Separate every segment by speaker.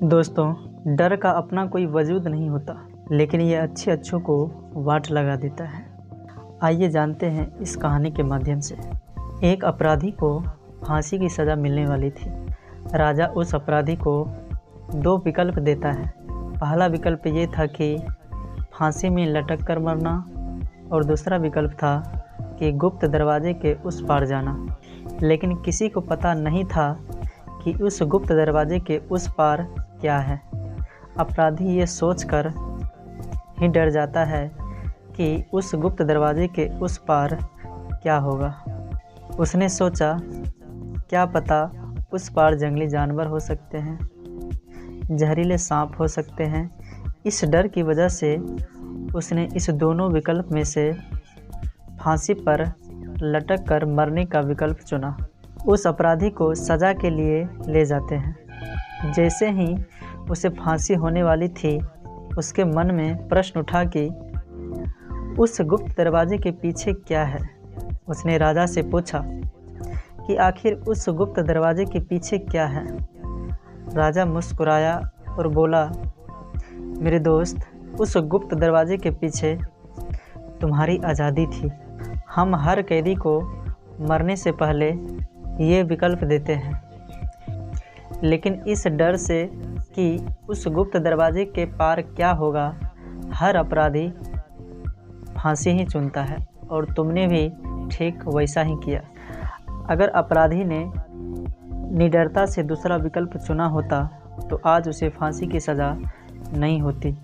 Speaker 1: दोस्तों, डर का अपना कोई वजूद नहीं होता, लेकिन ये अच्छों को वाट लगा देता है। आइए जानते हैं इस कहानी के माध्यम से। एक अपराधी को फांसी की सज़ा मिलने वाली थी। राजा उस अपराधी को 2 विकल्प देता है। पहला विकल्प ये था कि फांसी में लटक कर मरना, और दूसरा विकल्प था कि गुप्त दरवाजे के उस पार जाना। लेकिन किसी को पता नहीं था कि उस गुप्त दरवाजे के उस पार क्या है। अपराधी ये सोचकर ही डर जाता है कि उस गुप्त दरवाजे के उस पार क्या होगा। उसने सोचा, क्या पता उस पार जंगली जानवर हो सकते हैं, जहरीले सांप हो सकते हैं। इस डर की वजह से उसने इस दोनों विकल्प में से फांसी पर लटक कर मरने का विकल्प चुना। उस अपराधी को सज़ा के लिए ले जाते हैं। जैसे ही उसे फांसी होने वाली थी, उसके मन में प्रश्न उठा कि उस गुप्त दरवाजे के पीछे क्या है। उसने राजा से पूछा कि आखिर उस गुप्त दरवाजे के पीछे क्या है। राजा मुस्कुराया और बोला, मेरे दोस्त, उस गुप्त दरवाजे के पीछे तुम्हारी आज़ादी थी। हम हर कैदी को मरने से पहले ये विकल्प देते हैं, लेकिन इस डर से कि उस गुप्त दरवाजे के पार क्या होगा, हर अपराधी फांसी ही चुनता है। और तुमने भी ठीक वैसा ही किया। अगर अपराधी ने निडरता से दूसरा विकल्प चुना होता तो आज उसे फांसी की सज़ा नहीं होती,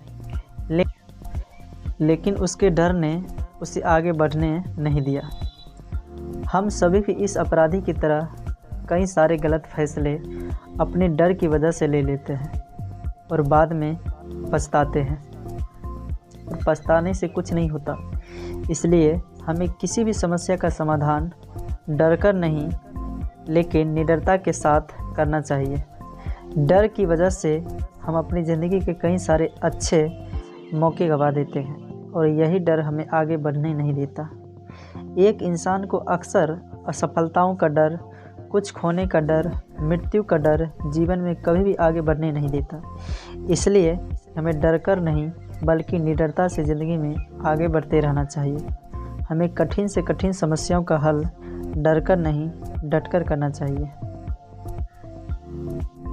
Speaker 1: लेकिन उसके डर ने उसे आगे बढ़ने नहीं दिया। हम सभी भी इस अपराधी की तरह कई सारे गलत फैसले अपने डर की वजह से ले लेते हैं और बाद में पछताते हैं। और पछताने से कुछ नहीं होता। इसलिए हमें किसी भी समस्या का समाधान डर कर नहीं, लेकिन निडरता के साथ करना चाहिए। डर की वजह से हम अपनी ज़िंदगी के कई सारे अच्छे मौके गंवा देते हैं, और यही डर हमें आगे बढ़ने नहीं देता। एक इंसान को अक्सर असफलताओं का डर, कुछ खोने का डर, मृत्यु का डर जीवन में कभी भी आगे बढ़ने नहीं देता। इसलिए हमें डर कर नहीं, बल्कि निडरता से ज़िंदगी में आगे बढ़ते रहना चाहिए। हमें कठिन से कठिन समस्याओं का हल डर कर नहीं, डट कर करना चाहिए।